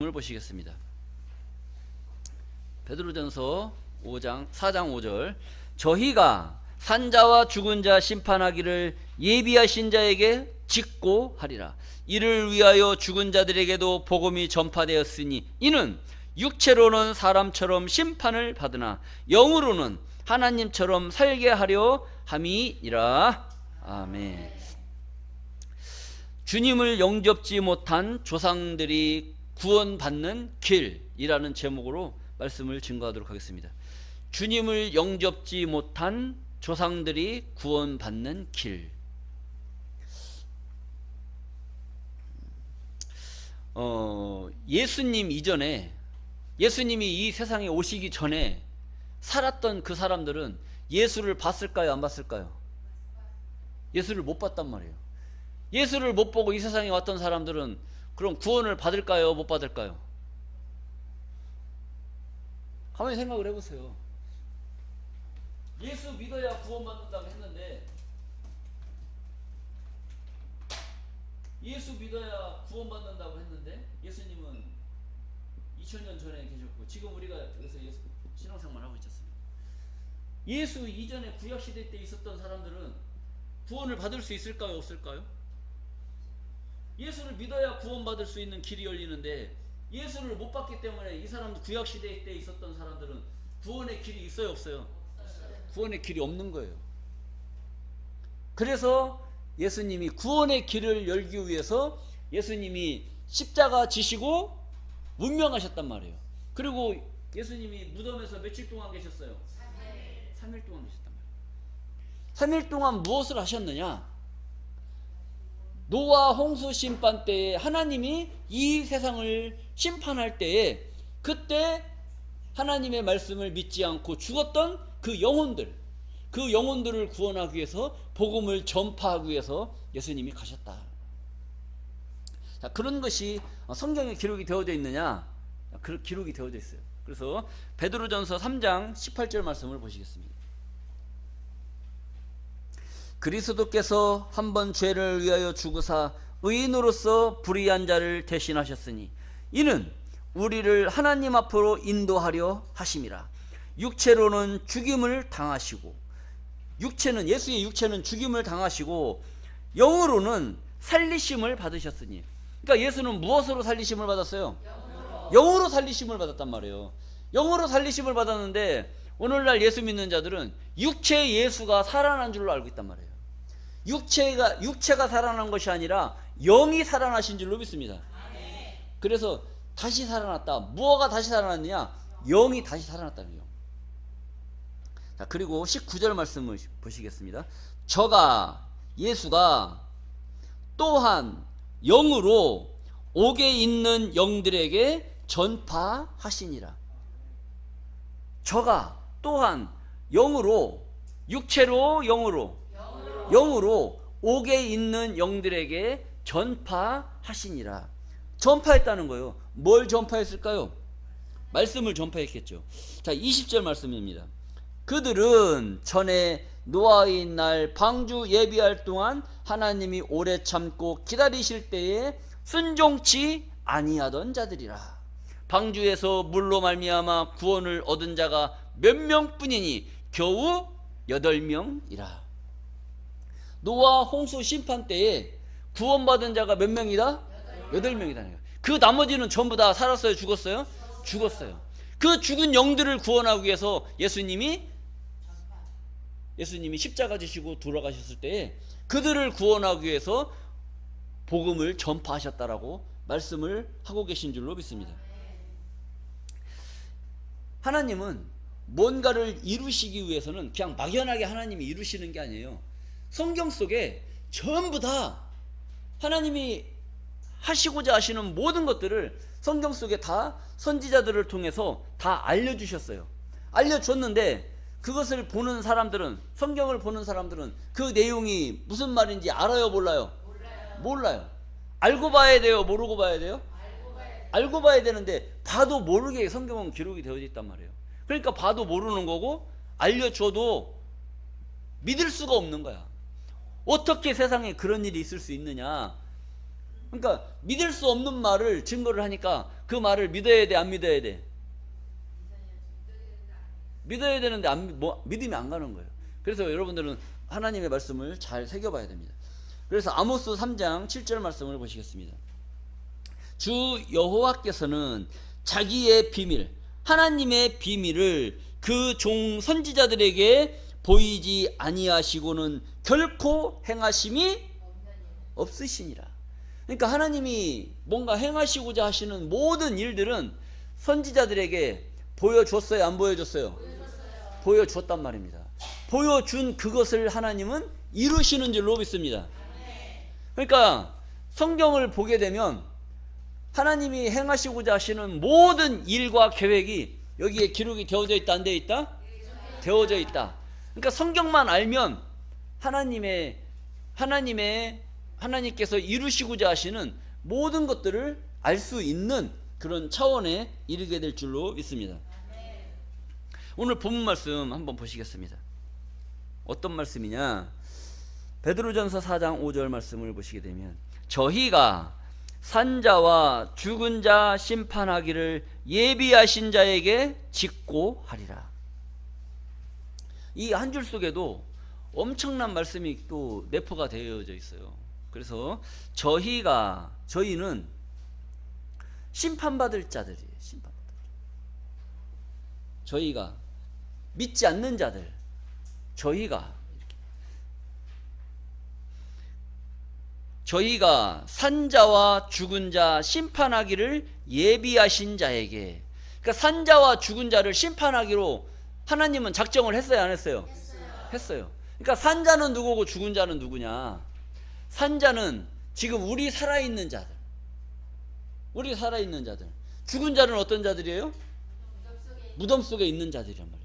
을 보시겠습니다. 베드로전서 4장 5절, 저희가 산자와 죽은 자 심판하기를 예비하신 자에게 직고 하리라. 이를 위하여 죽은 자들에게도 복음이 전파되었으니 이는 육체로는 사람처럼 심판을 받으나 영으로는 하나님처럼 살게 하려 함이니라. 아멘. 주님을 영접지 못한 조상들이 구원받는 길이라는 제목으로 말씀을 증거하도록 하겠습니다. 주님을 영접지 못한 조상들이 구원받는 길. 예수님 이전에, 예수님이 이 세상에 오시기 전에 살았던 그 사람들은 예수를 봤을까요, 안 봤을까요? 예수를 못 봤단 말이에요. 예수를 못 보고 이 세상에 왔던 사람들은 그럼 구원을 받을까요, 못 받을까요? 가만히 생각을 해보세요. 예수 믿어야 구원받는다고 했는데, 예수 믿어야 구원받는다고 했는데, 예수님은 2000년 전에 계셨고 지금 우리가 여기서 예수 신앙생활 하고 있지 않습니까? 예수 이전에 구약시대 때 있었던 사람들은 구원을 받을 수 있을까요, 없을까요? 예수를 믿어야 구원받을 수 있는 길이 열리는데, 예수를 못 받기 때문에 이 사람, 구약시대 때 있었던 사람들은 구원의 길이 있어요, 없어요? 구원의 길이 없는 거예요. 그래서 예수님이 구원의 길을 열기 위해서 예수님이 십자가 지시고 운명하셨단 말이에요. 그리고 예수님이 무덤에서 며칠 동안 계셨어요? 3일 동안 계셨단 말이에요. 3일 동안 무엇을 하셨느냐? 노아 홍수 심판 때에 하나님이 이 세상을 심판할 때에, 그때 하나님의 말씀을 믿지 않고 죽었던 그 영혼들, 그 영혼들을 구원하기 위해서, 복음을 전파하기 위해서 예수님이 가셨다. 자, 그런 것이 성경에 기록이 되어져 있느냐? 그 기록이 되어져 있어요. 그래서 베드로전서 3장 18절 말씀을 보시겠습니다. 그리스도께서 한 번 죄를 위하여 죽으사 의인으로서 불의한 자를 대신하셨으니 이는 우리를 하나님 앞으로 인도하려 하심이라. 육체로는 죽임을 당하시고, 육체는, 예수의 육체는 죽임을 당하시고 영으로는 살리심을 받으셨으니, 그러니까 예수는 무엇으로 살리심을 받았어요? 영으로 살리심을 받았단 말이에요. 영으로 살리심을 받았는데 오늘날 예수 믿는 자들은 육체의 예수가 살아난 줄로 알고 있단 말이에요. 육체가 살아난 것이 아니라 영이 살아나신 줄로 믿습니다. 그래서 다시 살아났다. 무엇가 다시 살아났느냐? 영이 다시 살아났다는 거예요. 자, 그리고 19절 말씀을 보시겠습니다. 저가, 예수가 또한 영으로 옥에 있는 영들에게 전파하시니라. 저가 또한 영으로, 육체로, 영으로 옥에 있는 영들에게 전파하시니라. 전파했다는 거예요. 뭘 전파했을까요? 말씀을 전파했겠죠. 자, 20절 말씀입니다. 그들은 전에 노아의 날 방주 예비할 동안 하나님이 오래 참고 기다리실 때에 순종치 아니하던 자들이라. 방주에서 물로 말미암아 구원을 얻은 자가 몇 명뿐이니 겨우 8명이라. 노아 홍수 심판 때에 구원받은 자가 몇 명이다? 8명이다. 그 나머지는 전부 다 살았어요, 죽었어요? 죽었어요. 그 죽은 영들을 구원하기 위해서 예수님이 십자가 지시고 돌아가셨을 때에 그들을 구원하기 위해서 복음을 전파하셨다라고 말씀을 하고 계신 줄로 믿습니다. 하나님은 뭔가를 이루시기 위해서는 그냥 막연하게 하나님이 이루시는 게 아니에요. 성경 속에 전부 다 하나님이 하시고자 하시는 모든 것들을 성경 속에 다 선지자들을 통해서 다 알려주셨어요. 알려줬는데 그것을 보는 사람들은, 성경을 보는 사람들은 그 내용이 무슨 말인지 알아요, 몰라요? 몰라요. 알고 봐야 돼요, 모르고 봐야 돼요? 알고 봐야 되는데 봐도 모르게 성경은 기록이 되어져 있단 말이에요. 그러니까 봐도 모르는 거고, 알려줘도 믿을 수가 없는 거야. 어떻게 세상에 그런 일이 있을 수 있느냐. 그러니까 믿을 수 없는 말을 증거를 하니까 그 말을 믿어야 돼, 안 믿어야 돼? 믿어야 되는데 믿음이 안 가는 거예요. 그래서 여러분들은 하나님의 말씀을 잘 새겨봐야 됩니다. 그래서 아모스 3장 7절 말씀을 보시겠습니다. 주 여호와께서는 자기의 비밀, 하나님의 비밀을 그 종 선지자들에게 보이지 아니하시고는 결코 행하심이 없으시니라. 그러니까 하나님이 뭔가 행하시고자 하시는 모든 일들은 선지자들에게 보여줬어요, 안 보여줬어요? 보여줬단 말입니다. 보여준 그것을 하나님은 이루시는 줄로 믿습니다. 그러니까 성경을 보게 되면 하나님이 행하시고자 하시는 모든 일과 계획이 여기에 기록이 되어져 있다, 안 되어 있다? 되어져 있다. 그러니까 성경만 알면 하나님께서 이루시고자 하시는 모든 것들을 알 수 있는 그런 차원에 이르게 될 줄로 믿습니다. 오늘 본문 말씀 한번 보시겠습니다. 어떤 말씀이냐? 베드로전서 4장 5절 말씀을 보시게 되면 저희가 산자와 죽은 자 심판하기를 예비하신 자에게 직고하리라. 이 한 줄 속에도 엄청난 말씀이 또 내포가 되어져 있어요. 그래서 저희는 심판받을 자들이에요. 저희가 믿지 않는 자들, 저희가 산자와 죽은 자 심판하기를 예비하신 자에게, 그러니까 산자와 죽은 자를 심판하기로 하나님은 작정을 했어요, 안 했어요? 했어요. 그러니까 산자는 누구고 죽은 자는 누구냐? 산자는 지금 우리 살아있는 자들, 죽은 자는 어떤 자들이에요? 무덤 속에 있는 자들이란 말이에요.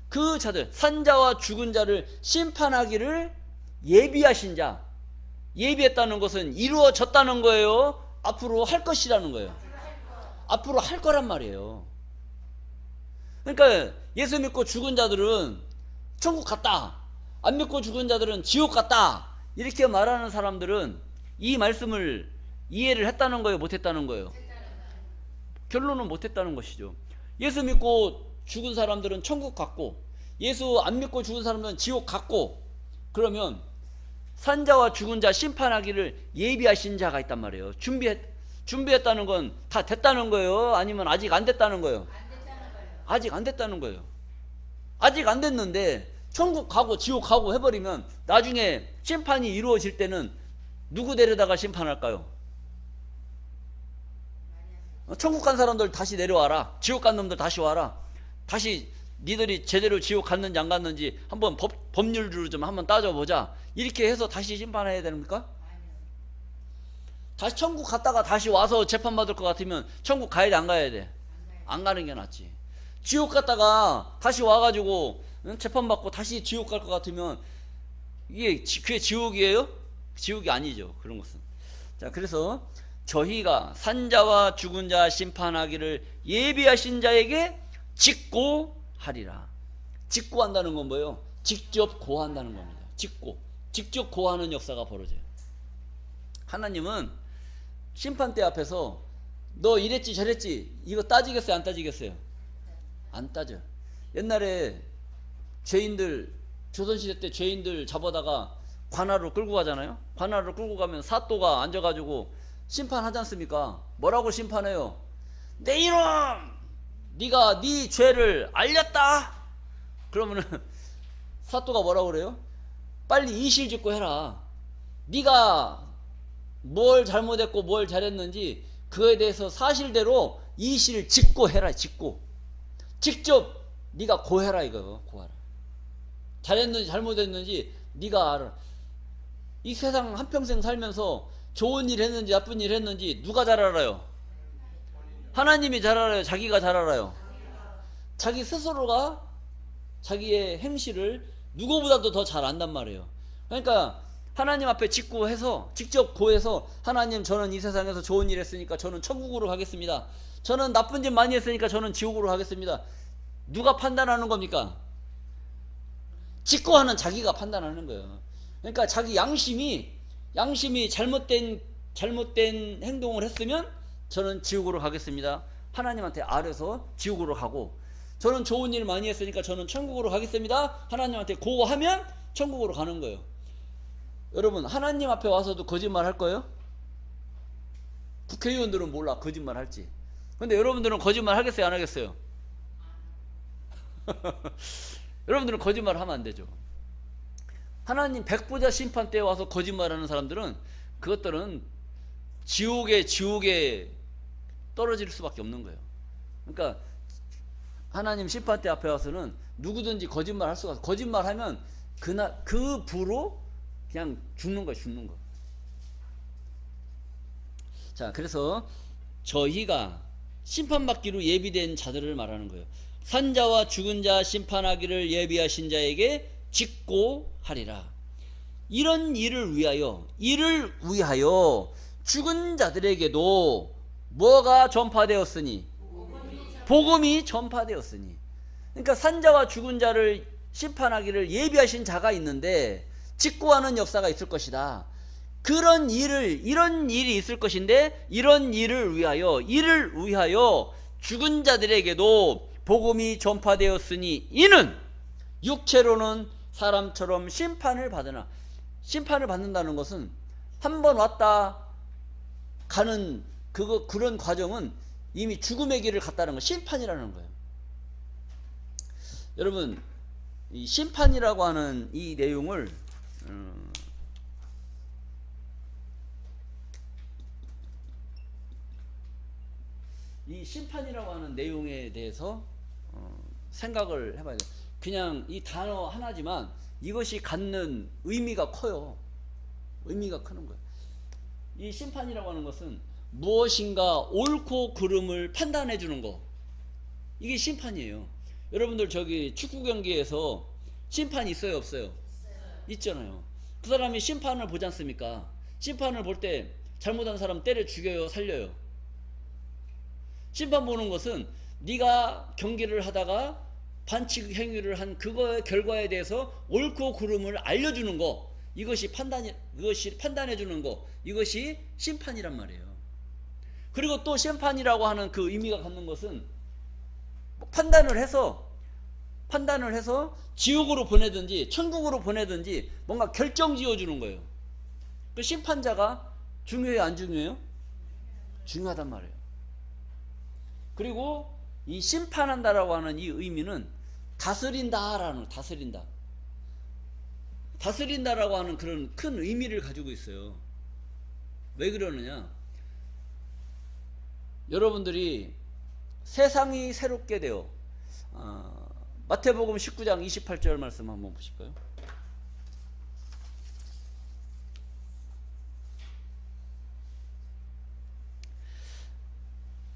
그 자들, 산자와 죽은 자를 심판하기를 예비하신 자. 예비했다는 것은 이루어졌다는 거예요? 앞으로 할 것이라는 거예요? 앞으로 할 거란 말이에요. 그러니까 예수 믿고 죽은 자들은 천국 갔다, 안 믿고 죽은 자들은 지옥 갔다, 이렇게 말하는 사람들은 이 말씀을 이해를 했다는 거예요, 못했다는 거예요? 결론은 못했다는 것이죠. 예수 믿고 죽은 사람들은 천국 갔고 예수 안 믿고 죽은 사람들은 지옥 갔고, 그러면 산자와 죽은 자 심판하기를 예비하신 자가 있단 말이에요. 준비했다는 건 다 됐다는 거예요? 아니면 아직 안 됐다는 거예요? 아직 안 됐다는 거예요. 아직 안 됐는데 천국 가고 지옥 가고 해버리면 나중에 심판이 이루어질 때는 누구 데려다가 심판할까요? 천국 간 사람들 다시 내려와라, 지옥 간 놈들 다시 와라, 다시 니들이 제대로 지옥 갔는지 안 갔는지 한번 법률로 좀 한번 따져보자, 이렇게 해서 다시 심판해야 됩니까? 다시 천국 갔다가 다시 와서 재판받을 것 같으면 천국 가야 돼, 안 가야 돼? 안 가는 게 낫지. 지옥 갔다가 다시 와가지고 재판받고 다시 지옥 갈 것 같으면 그게 지옥이에요? 지옥이 아니죠, 그런 것은. 자, 그래서 저희가 산자와 죽은 자 심판하기를 예비하신 자에게 직고하리라. 직고한다는 건 뭐예요? 직접 고한다는 겁니다. 직접 고하는 역사가 벌어져요. 하나님은 심판대 앞에서 너 이랬지 저랬지 이거 따지겠어요, 안 따지겠어요? 안 따져. 옛날에 죄인들, 조선시대 때 죄인들 잡아다가 관하로 끌고 가잖아요. 관하로 끌고 가면 사또가 앉아가지고 심판하지 않습니까? 뭐라고 심판해요? 내 이놈! 네가 네 죄를 알렸다? 그러면은 사또가 뭐라고 그래요? 빨리 이실직고 해라. 네가 뭘 잘못했고 뭘 잘했는지 그거에 대해서 사실대로 이실직고 해라. 직접 네가 고해라, 이거. 고하라. 잘했는지 잘못했는지 네가 알아. 이 세상 한평생 살면서 좋은 일 했는지 나쁜 일 했는지 누가 잘 알아요? 하나님이 잘 알아요? 자기가 잘 알아요? 자기 스스로가 자기의 행실을 누구보다도 더 잘 안단 말이에요. 그러니까 하나님 앞에 직접 고해서, 하나님, 저는 이 세상에서 좋은 일 했으니까 저는 천국으로 가겠습니다. 저는 나쁜 짓 많이 했으니까 저는 지옥으로 가겠습니다. 누가 판단하는 겁니까? 직고하는 자기가 판단하는 거예요. 그러니까 자기 양심이 잘못된 행동을 했으면 저는 지옥으로 가겠습니다. 하나님한테 아뢰서 지옥으로 가고, 저는 좋은 일 많이 했으니까 저는 천국으로 가겠습니다. 하나님한테 고하면 천국으로 가는 거예요. 여러분, 하나님 앞에 와서도 거짓말 할 거예요? 국회의원들은 몰라, 거짓말 할지. 근데 여러분들은 거짓말 하겠어요, 안 하겠어요? 여러분들은 거짓말 하면 안 되죠. 하나님 백보자 심판 때 와서 거짓말하는 사람들은, 그것들은 지옥에 떨어질 수밖에 없는 거예요. 그러니까 하나님 심판 때 앞에 와서는 누구든지 거짓말 할 수가 없어요. 거짓말하면 그 부로 그냥 죽는 거예요, 죽는 거. 자, 그래서 저희가 심판받기로 예비된 자들을 말하는 거예요. 산자와 죽은 자 심판하기를 예비하신 자에게 직고하리라. 이런 일을 위하여 죽은 자들에게도 뭐가 전파되었으니? 복음이 전파되었으니. 그러니까 산자와 죽은 자를 심판하기를 예비하신 자가 있는데 직고하는 역사가 있을 것이다. 이런 일이 있을 것인데, 이런 일을 위하여 죽은 자들에게도 복음이 전파되었으니, 이는 육체로는 사람처럼 심판을 받으나. 심판을 받는다는 것은 한 번 왔다 가는 그런 과정은 이미 죽음의 길을 갔다는 거, 심판이라는 거예요. 여러분, 이 심판이라고 하는 이 내용을 이 심판이라고 하는 내용에 대해서 생각을 해봐야 돼요. 그냥 이 단어 하나지만 이것이 갖는 의미가 커요. 의미가 크는 거예요. 이 심판이라고 하는 것은 무엇인가 옳고 그름을 판단해 주는 거, 이게 심판이에요. 여러분들 저기 축구 경기에서 심판이 있어요, 없어요? 있잖아요. 그 사람이 심판을 보지 않습니까? 심판을 볼 때 잘못한 사람 때려 죽여요, 살려요? 심판 보는 것은 네가 경기를 하다가 반칙 행위를 한 그거의 결과에 대해서 옳고 그름을 알려주는 거, 이것이 판단해 주는 거, 이것이 심판이란 말이에요. 그리고 또 심판이라고 하는 그 의미가 갖는 것은 판단을 해서 지옥으로 보내든지 천국으로 보내든지 뭔가 결정 지어주는 거예요. 그 심판자가 중요해요, 안 중요해요? 중요하단 말이에요. 그리고 이 심판한다라고 하는 이 의미는 다스린다라고 하는 그런 큰 의미를 가지고 있어요. 왜 그러느냐? 여러분들이 세상이 새롭게 되어, 마태복음 19장 28절 말씀 한번 보실까요?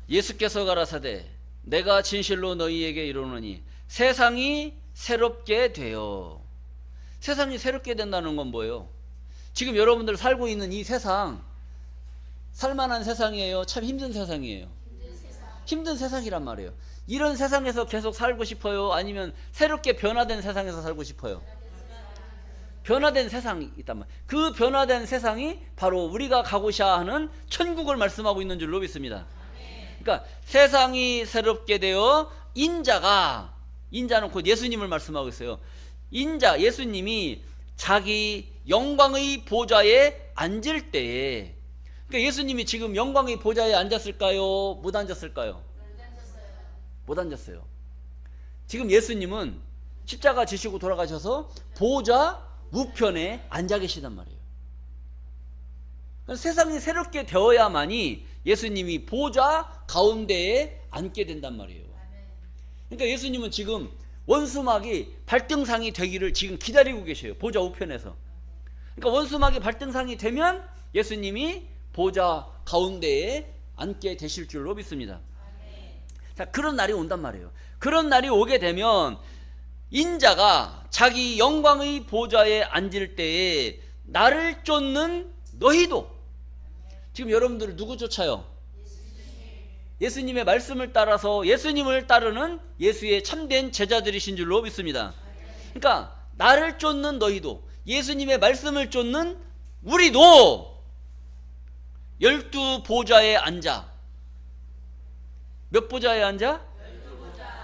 예수께서 가라사대 내가 진실로 너희에게 이르노니 세상이 새롭게 되어. 세상이 새롭게 된다는 건 뭐예요? 지금 여러분들 살고 있는 이 세상, 살만한 세상이에요? 참 힘든 세상이에요? 힘든 세상이란 말이에요. 이런 세상에서 계속 살고 싶어요? 아니면 새롭게 변화된 세상에서 살고 싶어요? 변화된 세상이 있단 말이에요. 그 변화된 세상이 바로 우리가 가고자 하는 천국을 말씀하고 있는 줄로 믿습니다. 그러니까 세상이 새롭게 되어 인자는 곧 예수님을 말씀하고 있어요. 예수님이 자기 영광의 보좌에 앉을 때에, 그러니까 예수님이 지금 영광의 보좌에 앉았을까요? 못 앉았을까요? 못 앉았어요. 지금 예수님은 십자가 지시고 돌아가셔서 보좌 우편에 앉아 계시단 말이에요. 세상이 새롭게 되어야만이 예수님이 보좌 가운데에 앉게 된단 말이에요. 그러니까 예수님은 지금 원수막이 발등상이 되기를 지금 기다리고 계셔요. 보좌 우편에서. 그러니까 원수막이 발등상이 되면 예수님이 보좌 가운데에 앉게 되실 줄로 믿습니다. 자, 그런 날이 온단 말이에요. 그런 날이 오게 되면 인자가 자기 영광의 보좌에 앉을 때에 나를 쫓는 너희도, 지금 여러분들을 누구 쫓아요? 예수님의 말씀을 따라서 예수님을 따르는 예수의 참된 제자들이신 줄로 믿습니다. 그러니까 나를 쫓는 너희도, 예수님의 말씀을 쫓는 우리도 12보좌에 앉아. 몇 보좌에 앉아?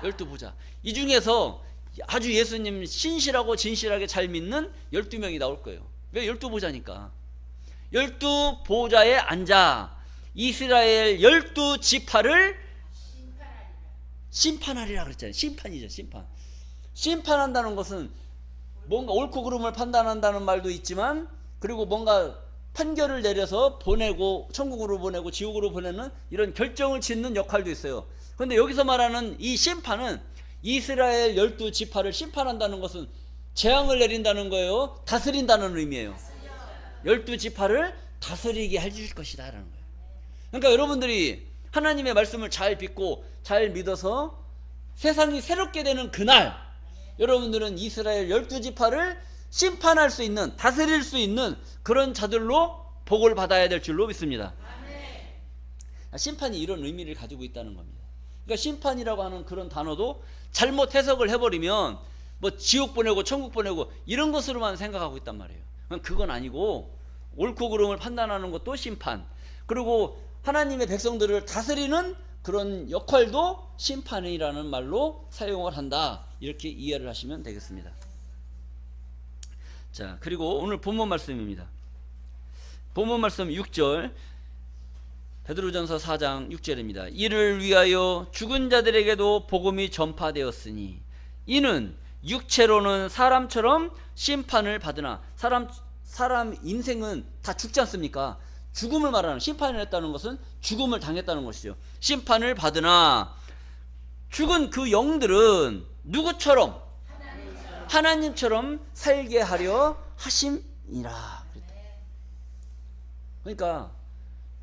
12보좌. 이 중에서 아주 예수님 신실하고 진실하게 잘 믿는 12명이 나올 거예요. 왜? 12보좌니까. 12보좌에 앉아 이스라엘 12지파를 심판하리라 그랬잖아요. 심판이죠. 심판. 심판한다는 것은 뭔가 옳고 그름을 판단한다는 말도 있지만, 그리고 뭔가 판결을 내려서 보내고, 천국으로 보내고 지옥으로 보내는 이런 결정을 짓는 역할도 있어요. 그런데 여기서 말하는 이 심판은 이스라엘 12지파를 심판한다는 것은 재앙을 내린다는 거예요? 다스린다는 의미예요. 12지파를 다스리게 해줄 것이다 라는 거예요. 그러니까 여러분들이 하나님의 말씀을 잘 믿고 잘 믿어서 세상이 새롭게 되는 그날, 여러분들은 이스라엘 12지파를 심판할 수 있는, 다스릴 수 있는 그런 자들로 복을 받아야 될 줄로 믿습니다. 심판이 이런 의미를 가지고 있다는 겁니다. 그러니까 심판이라고 하는 그런 단어도 잘못 해석을 해버리면 뭐 지옥 보내고 천국 보내고 이런 것으로만 생각하고 있단 말이에요. 그건 아니고 옳고 그름을 판단하는 것도 심판, 그리고 하나님의 백성들을 다스리는 그런 역할도 심판이라는 말로 사용을 한다, 이렇게 이해를 하시면 되겠습니다. 자, 그리고 오늘 본문 말씀입니다. 본문 말씀 6절, 베드로전서 4장 6절입니다. 이를 위하여 죽은 자들에게도 복음이 전파되었으니 이는 육체로는 사람처럼 심판을 받으나, 사람 인생은 다 죽지 않습니까? 죽음을 말하는, 심판을 했다는 것은 죽음을 당했다는 것이죠. 심판을 받으나 죽은 그 영들은 누구처럼? 하나님처럼 살게 하려 하심이라. 그러니까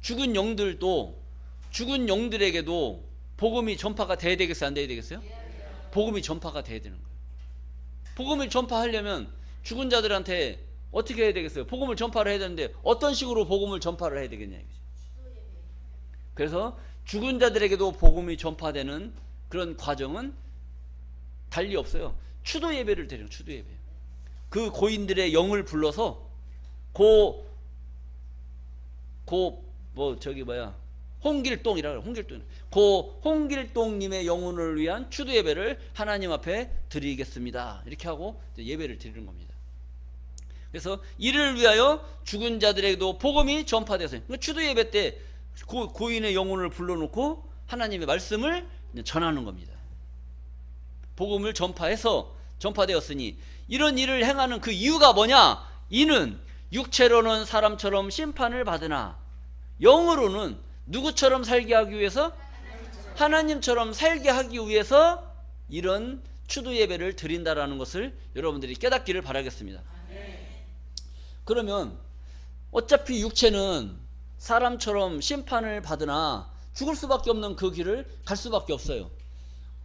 죽은 영들도, 죽은 영들에게도 복음이 전파가 돼야 되겠어요? 안 돼야 되겠어요? 복음이 전파가 돼야 되는 거예요. 복음을 전파하려면 죽은 자들한테 어떻게 해야 되겠어요? 복음을 전파를 해야 되는데 어떤 식으로 복음을 전파를 해야 되겠냐 이거죠. 그래서 죽은 자들에게도 복음이 전파되는 그런 과정은 달리 없어요. 추도 예배를 드려요. 추도 예배. 그 고인들의 영을 불러서 홍길동이라 그래요. 홍길동. 홍길동님의 영혼을 위한 추도 예배를 하나님 앞에 드리겠습니다. 이렇게 하고 예배를 드리는 겁니다. 그래서 이를 위하여 죽은 자들에게도 복음이 전파되었어요. 그러니까 추도 예배 때 고인의 영혼을 불러놓고 하나님의 말씀을 전하는 겁니다. 복음을 전파되었으니 이런 일을 행하는 그 이유가 뭐냐? 이는 육체로는 사람처럼 심판을 받으나 영으로는 누구처럼 살게 하기 위해서? 하나님처럼 살게 하기 위해서 이런 추도 예배를 드린다라는 것을 여러분들이 깨닫기를 바라겠습니다. 그러면 어차피 육체는 사람처럼 심판을 받으나 죽을 수밖에 없는 그 길을 갈 수밖에 없어요.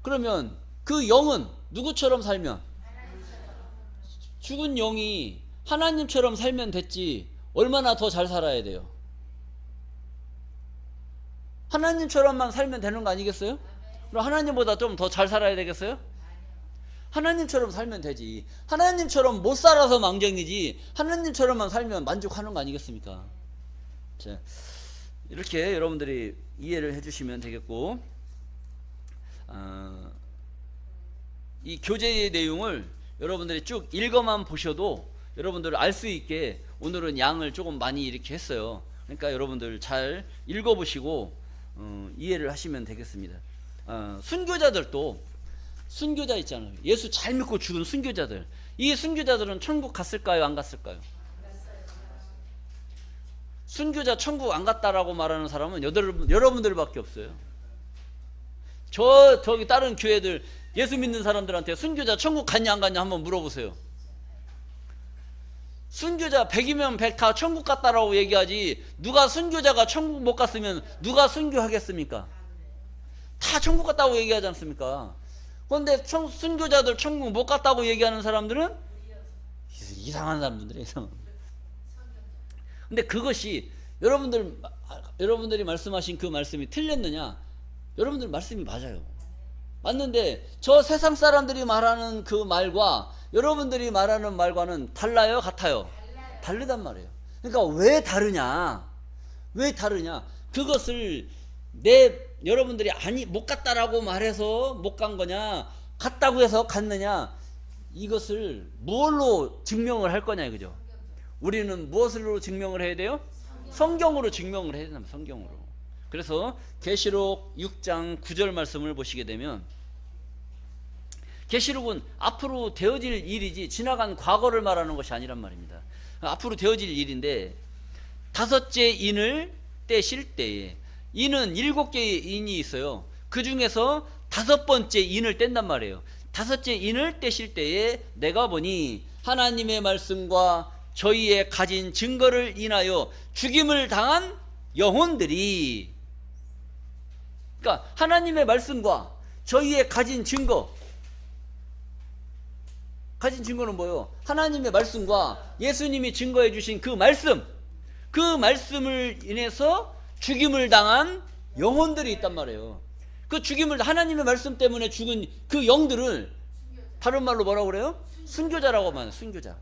그러면 그 영은 누구처럼 살면? 죽은 영이 하나님처럼 살면 됐지 얼마나 더 잘 살아야 돼요? 하나님처럼만 살면 되는 거 아니겠어요? 그럼 하나님보다 좀 더 잘 살아야 되겠어요? 하나님처럼 살면 되지. 하나님처럼 못 살아서 망정이지 하나님처럼만 살면 만족하는 거 아니겠습니까? 자, 이렇게 여러분들이 이해를 해주시면 되겠고, 이 교재의 내용을 여러분들이 쭉 읽어만 보셔도 여러분들 알 수 있게 오늘은 양을 조금 많이 이렇게 했어요. 그러니까 여러분들 잘 읽어보시고 이해를 하시면 되겠습니다. 순교자들도, 순교자 있잖아요. 예수 잘 믿고 죽은 순교자들, 이 순교자들은 천국 갔을까요? 안 갔을까요? 순교자 천국 안 갔다라고 말하는 사람은 여러분들밖에 없어요. 저기 다른 교회들 예수 믿는 사람들한테 순교자 천국 갔냐 안 갔냐 한번 물어보세요. 순교자 100이면 100 다 천국 갔다라고 얘기하지, 누가 순교자가 천국 못 갔으면 누가 순교하겠습니까? 다 천국 갔다고 얘기하지 않습니까? 그런데 순교자들 천국 못 갔다고 얘기하는 사람들은 이상한 사람들이에요. 이상한. 근데 그것이 여러분들이 말씀하신 그 말씀이 틀렸느냐? 여러분들 말씀이 맞아요. 맞는데 저 세상 사람들이 말하는 그 말과 여러분들이 말하는 말과는 달라요? 같아요? 다르단 말이에요. 그러니까 왜 다르냐? 왜 다르냐? 그것을 여러분들이 아니 못 갔다라고 말해서 못 간 거냐, 갔다고 해서 갔느냐, 이것을 무엇로 증명을 할 거냐 이거죠. 우리는 무엇으로 증명을 해야 돼요? 성경으로 증명을 해야 된다. 성경으로. 그래서 계시록 6장 9절 말씀을 보시게 되면, 계시록은 앞으로 되어질 일이지 지나간 과거를 말하는 것이 아니란 말입니다. 앞으로 되어질 일인데, 다섯째 인을 떼실 때에, 인은 7개의 인이 있어요. 그 중에서 5번째 인을 뗀단 말이에요. 다섯째 인을 떼실 때에 내가 보니 하나님의 말씀과 저희의 가진 증거를 인하여 죽임을 당한 영혼들이, 그러니까 하나님의 말씀과 저희의 가진 증거, 가진 증거는 뭐예요? 하나님의 말씀과 예수님이 증거해 주신 그 말씀을 인해서 죽임을 당한 영혼들이 있단 말이에요. 그 죽임을, 하나님의 말씀 때문에 죽은 그 영들을 다른 말로 뭐라고 그래요? 순교자라고 말해요. 순교자.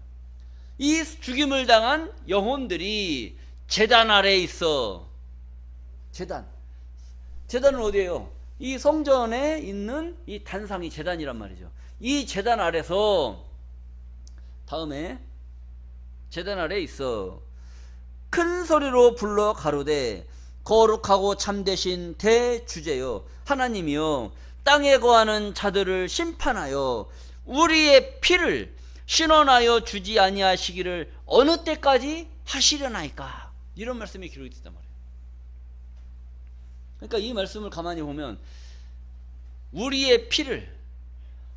이 죽임을 당한 영혼들이 제단 아래에 있어. 제단은 어디예요? 이 성전에 있는 이 단상이 제단이란 말이죠. 이 제단 아래서, 다음에 제단 아래에 있어 큰 소리로 불러 가로되 거룩하고 참되신 대주제여 하나님이여, 땅에 거하는 자들을 심판하여 우리의 피를 신원하여 주지 아니하시기를 어느 때까지 하시려나이까. 이런 말씀이 기록이 됐단 말이에요. 그러니까 이 말씀을 가만히 보면, 우리의 피를,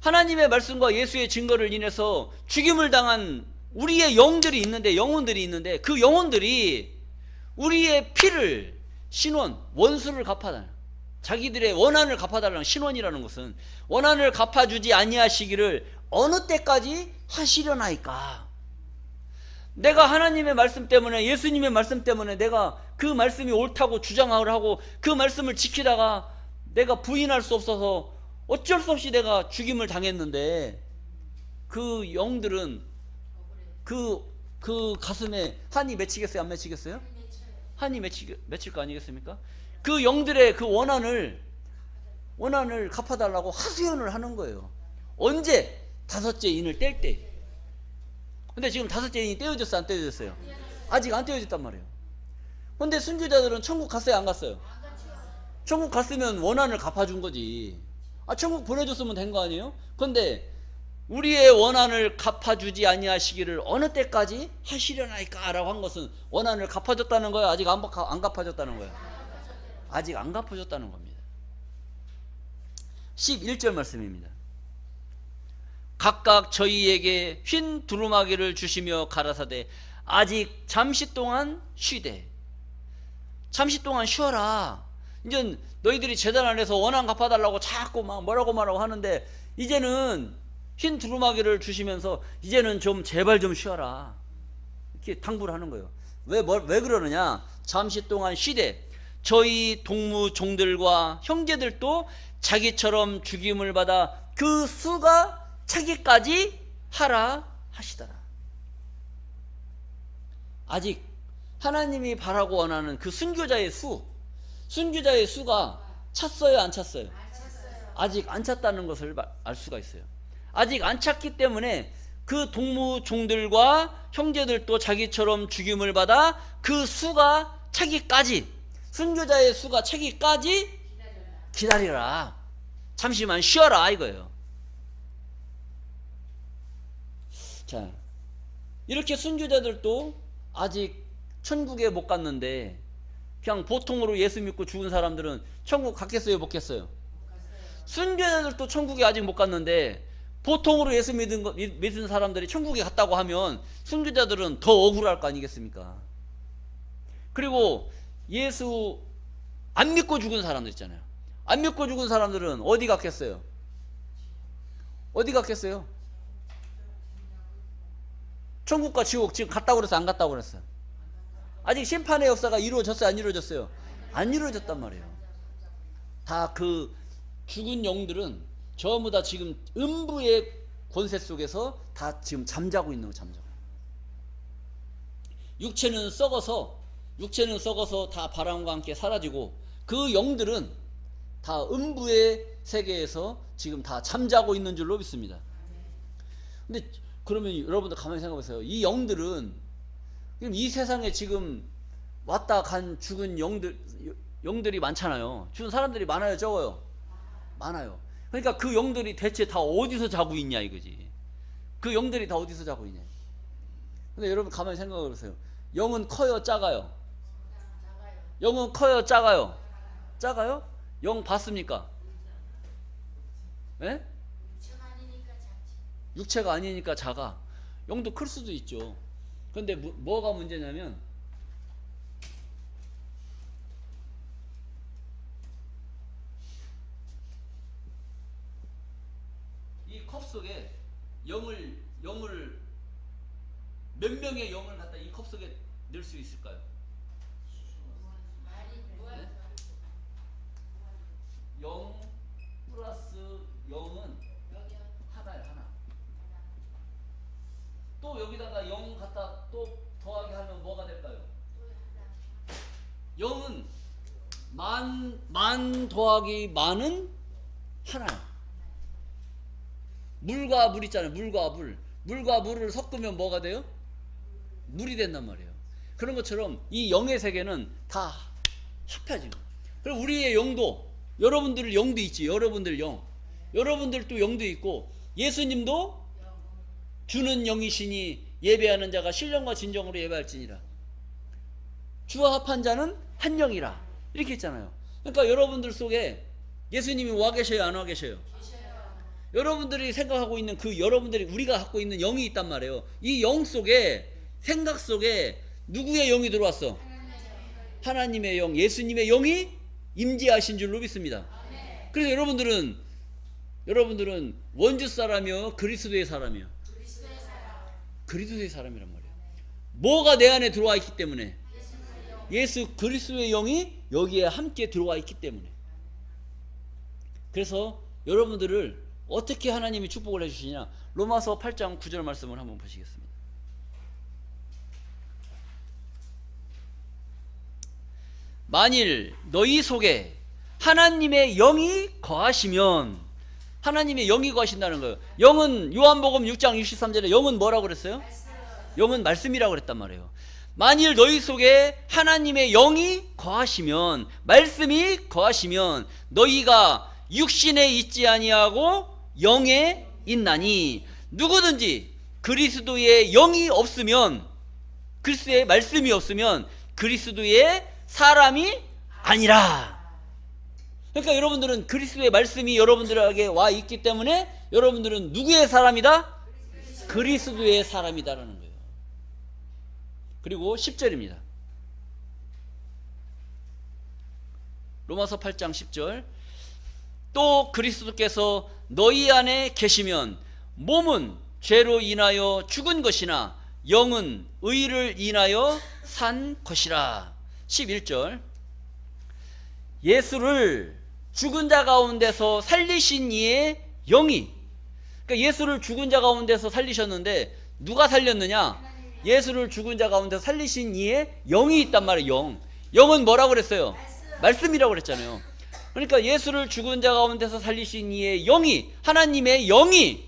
하나님의 말씀과 예수의 증거를 인해서 죽임을 당한 우리의 영혼들이 있는데 그 영혼들이 우리의 피를 신원, 원수를 갚아달라, 자기들의 원한을 갚아달라는, 신원이라는 것은 원한을 갚아주지 아니하시기를 어느 때까지 하시려나이까. 내가 하나님의 말씀 때문에, 예수님의 말씀 때문에 내가 그 말씀이 옳다고 주장을 하고 그 말씀을 지키다가 내가 부인할 수 없어서 어쩔 수 없이 내가 죽임을 당했는데, 그 영들은 그 가슴에 한이 맺히겠어요? 안 맺히겠어요? 한이 맺힐 거 아니겠습니까? 그 영들의 그 원한을 갚아달라고 하소연을 하는 거예요. 언제? 다섯째 인을 뗄 때. 근데 지금 다섯째 인이 떼어졌어, 안 떼어졌어요? 아직 안 떼어졌단 말이에요. 근데 순교자들은 천국 갔어요, 안 갔어요? 천국 갔으면 원한을 갚아준 거지. 천국 보내줬으면 된 거 아니에요? 근데 우리의 원한을 갚아주지 아니하시기를 어느 때까지 하시려나이까 라고 한 것은 원한을 갚아줬다는 거예요? 아직 안 갚아줬다는 거예요? 아직 안 갚아줬다는 겁니다. 11절 말씀입니다. 각각 저희에게 흰 두루마기를 주시며 가라사대 아직 잠시 동안 쉬되. 잠시 동안 쉬어라. 이제 너희들이 제단 안에서 원한 갚아달라고 자꾸 막 뭐라고 하는데, 이제는 흰 두루마기를 주시면서 이제는 좀 제발 좀 쉬어라, 이렇게 당부를 하는 거예요. 왜 그러느냐? 잠시 동안 쉬되 저희 동무 종들과 형제들도 자기처럼 죽임을 받아 그 수가 차기까지 하라 하시더라. 아직 하나님이 바라고 원하는 그 순교자의 수가 찼어요, 안 찼어요? 아직 안 찼다는 것을 알 수가 있어요. 아직 안 찼기 때문에 그 동무 종들과 형제들도 자기처럼 죽임을 받아 그 수가 차기까지, 순교자의 수가 차기까지 기다리라. 잠시만 쉬어라 이거예요. 자, 이렇게 순교자들도 아직 천국에 못 갔는데, 그냥 보통으로 예수 믿고 죽은 사람들은 천국 갔겠어요, 못 갔어요? 순교자들도 천국에 아직 못 갔는데, 보통으로 예수 믿은 사람들이 천국에 갔다고 하면 순교자들은 더 억울할 거 아니겠습니까? 그리고 예수 안 믿고 죽은 사람들 있잖아요. 안 믿고 죽은 사람들은 어디 갔겠어요? 어디 갔겠어요? 천국과 지옥 지금 갔다고 그랬어요, 안 갔다고 그랬어요? 아직 심판의 역사가 이루어졌어요, 안 이루어졌어요? 안 이루어졌단 말이에요. 다 그 죽은 영들은 전부 다 지금 음부에 권세 속에서 다 지금 잠자고 있는 거, 잠자고. 육체는 썩어서 다 바람과 함께 사라지고 그 영들은 다 음부의 세계에서 지금 다 잠자고 있는 줄로 믿습니다. 근데 그러면 여러분들 가만히 생각해 보세요. 이 영들은 이 세상에 지금 왔다 간 죽은 영들이 많잖아요. 죽은 사람들이 많아요, 적어요? 많아요. 그러니까 그 영들이 대체 다 어디서 자고 있냐 이거지. 그 영들이 다 어디서 자고 있냐. 근데 여러분 가만히 생각해 보세요. 영은 커요, 작아요? 영은 커요, 작아요? 작아요? 영 봤습니까? 예? 육체가 아니니까 작아. 영도 클 수도 있죠. 근데 뭐가 문제냐면 이 컵 속에 영을 몇 명의 영을 갖다 이 컵 속에 넣을 수 있을까요? 네? 영 플러스 영은 하나예요, 하나. 또 여기다가 영 갖다 또 더하게 하면 뭐가 될까요? 영은 만 더하기 만은 하나야. 물과 물 있잖아요. 물과 물을 섞으면 뭐가 돼요? 물이 된단 말이에요. 그런 것처럼 이 영의 세계는 다 합해지고. 그리고 우리의 영도, 여러분들 영도 있지. 여러분들 영, 여러분들도 영도 있고, 예수님도 주는 영이시니 예배하는 자가 신령과 진정으로 예배할지니라. 주와 합한 자는 한 영이라. 이렇게 했잖아요. 그러니까 여러분들 속에 예수님이 와 계셔요, 안 와 계셔요? 여러분들이 생각하고 있는 여러분들이 우리가 갖고 있는 영이 있단 말이에요. 이 영 속에, 생각 속에 누구의 영이 들어왔어? 하나님의 영, 예수님의 영이 임재하신 줄로 믿습니다. 그래서 여러분들은 원주 사람이요, 그리스도의 사람이요? 그리스도의 사람이란 말이에요. 뭐가 내 안에 들어와 있기 때문에? 예수 그리스도의 영이 여기에 함께 들어와 있기 때문에. 그래서 여러분들을 어떻게 하나님이 축복을 해주시냐, 로마서 8장 9절 말씀을 한번 보시겠습니다. 만일 너희 속에 하나님의 영이 거하시면, 하나님의 영이 거하신다는 거예요. 영은 요한복음 6장 63절에 영은 뭐라고 그랬어요? 영은 말씀이라고 그랬단 말이에요. 만일 너희 속에 하나님의 영이 거하시면, 말씀이 거하시면 너희가 육신에 있지 아니하고 영에 있나니, 누구든지 그리스도의 영이 없으면, 그리스도의 말씀이 없으면 그리스도의 사람이 아니라. 그러니까 여러분들은 그리스도의 말씀이 여러분들에게 와 있기 때문에 여러분들은 누구의 사람이다? 그리스도의 사람이다라는 거예요. 그리고 10절입니다. 로마서 8장 10절. 또 그리스도께서 너희 안에 계시면 몸은 죄로 인하여 죽은 것이나 영은 의를 인하여 산 것이라. 11절. 예수를 죽은 자 가운데서 살리신 이의 영이, 그러니까 예수를 죽은 자 가운데서 살리셨는데 누가 살렸느냐? 예수를 죽은 자 가운데서 살리신 이의 영이 있단 말이에요. 영은 뭐라고 그랬어요? 말씀이라고 그랬잖아요. 그러니까 예수를 죽은 자 가운데서 살리신 이의 영이, 하나님의 영이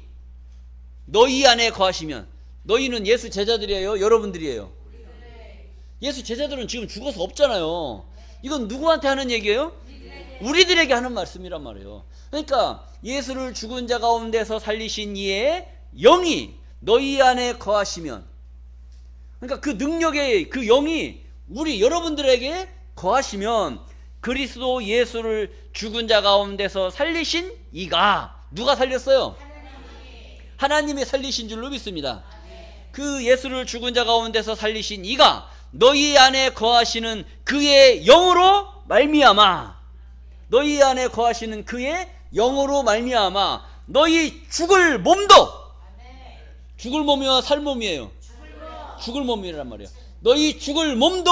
너희 안에 거하시면, 너희는 예수 제자들이에요, 여러분들이에요? 예수 제자들은 지금 죽어서 없잖아요. 이건 누구한테 하는 얘기예요? 우리들에게 하는 말씀이란 말이에요. 그러니까 예수를 죽은 자 가운데서 살리신 이의 영이 너희 안에 거하시면, 그러니까 그 능력의 그 영이 여러분들에게 거하시면, 그리스도 예수를 죽은 자 가운데서 살리신 이가, 누가 살렸어요? 하나님이 살리신 줄로 믿습니다. 그 예수를 죽은 자 가운데서 살리신 이가 너희 안에 거하시는 그의 영으로 말미암아, 너희 안에 거하시는 그의 영으로 말미암아 너희 죽을 몸도, 죽을 몸이와 살 몸이에요. 죽을 몸이란 말이에요. 너희 죽을 몸도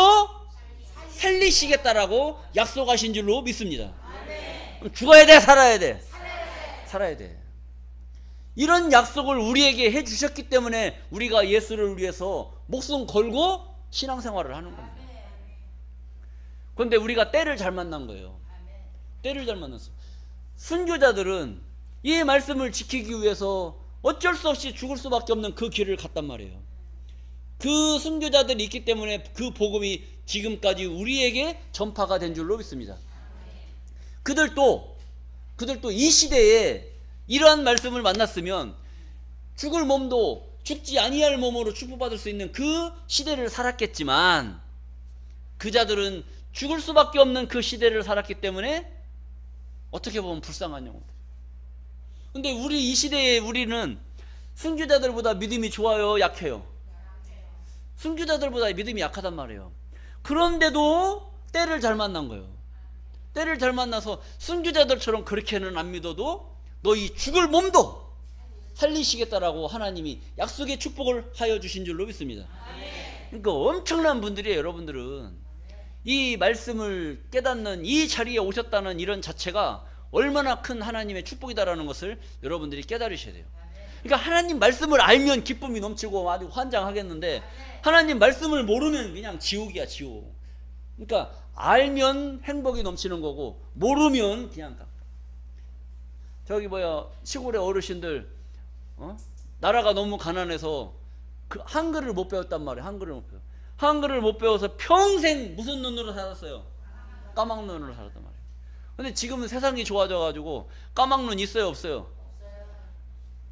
살리시겠다라고 약속하신 줄로 믿습니다. 그럼 죽어야 돼, 살아야 돼? 살아야 돼. 이런 약속을 우리에게 해주셨기 때문에 우리가 예수를 위해서 목숨 걸고 신앙생활을 하는 겁니다. 그런데 우리가 때를 잘 만난 거예요. 때를 잘 만났어. 순교자들은 이 말씀을 지키기 위해서 어쩔 수 없이 죽을 수밖에 없는 그 길을 갔단 말이에요. 그 순교자들이 있기 때문에 그 복음이 지금까지 우리에게 전파가 된 줄로 믿습니다. 그들도 이 시대에 이러한 말씀을 만났으면 죽을 몸도 죽지 아니할 몸으로 축복받을 수 있는 그 시대를 살았겠지만, 그 자들은 죽을 수밖에 없는 그 시대를 살았기 때문에 어떻게 보면 불쌍한 영혼들. 근데 이 시대에 우리는 순교자들보다 믿음이 좋아요, 약해요? 순교자들보다 믿음이 약하단 말이에요. 그런데도 때를 잘 만난 거예요. 때를 잘 만나서 순교자들처럼 그렇게는 안 믿어도 너희 죽을 몸도 살리시겠다라고 하나님이 약속의 축복을 하여 주신 줄로 믿습니다. 그러니까 엄청난 분들이에요. 여러분들은 이 말씀을 깨닫는 이 자리에 오셨다는 이런 자체가 얼마나 큰 하나님의 축복이다라는 것을 여러분들이 깨달으셔야 돼요. 그러니까 하나님 말씀을 알면 기쁨이 넘치고 아주 환장하겠는데, 하나님 말씀을 모르면 그냥 지옥이야, 지옥. 그러니까 알면 행복이 넘치는 거고, 모르면 그냥 저기 시골의 어르신들 나라가 너무 가난해서 그 한글을 못 배웠단 말이에요. 한글을 못 배워서 평생 무슨 눈으로 살았어요? 까막눈으로 살았단 말이에요. 근데 지금은 세상이 좋아져 가지고 까막눈 있어요, 없어요?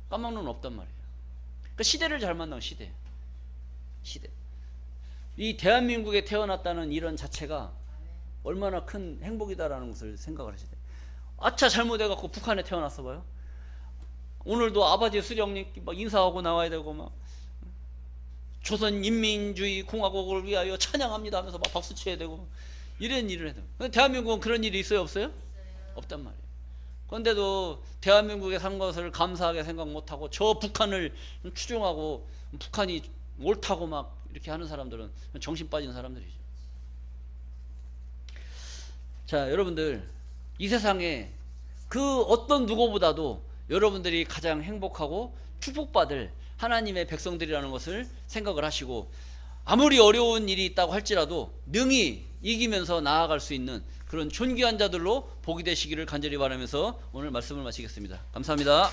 까막눈 없단 말이에요. 그러니까 시대를 잘 만나요. 시대. 이 대한민국에 태어났다는 이런 자체가 얼마나 큰 행복이다라는 것을 생각을 하셔야 돼요. 아차 잘못해갖고 북한에 태어났어 봐요. 오늘도 아버지 수령님 막 인사하고 나와야 되고, 막 조선인민주의 공화국을 위하여 찬양합니다 하면서 막 박수 쳐야 되고, 이런 일을 해야 돼요. 근데 대한민국은 그런 일이 있어요, 없어요? 없단 말이에요. 그런데도 대한민국에 산 것을 감사하게 생각 못하고 저 북한을 추종하고 북한이 옳다고 막 이렇게 하는 사람들은 정신 빠진 사람들이죠. 자, 여러분들, 이 세상에 그 어떤 누구보다도 여러분들이 가장 행복하고 축복받을 하나님의 백성들이라는 것을 생각을 하시고, 아무리 어려운 일이 있다고 할지라도 능히 이기면서 나아갈 수 있는 그런 존귀한 자들로 복이 되시기를 간절히 바라면서 오늘 말씀을 마치겠습니다. 감사합니다.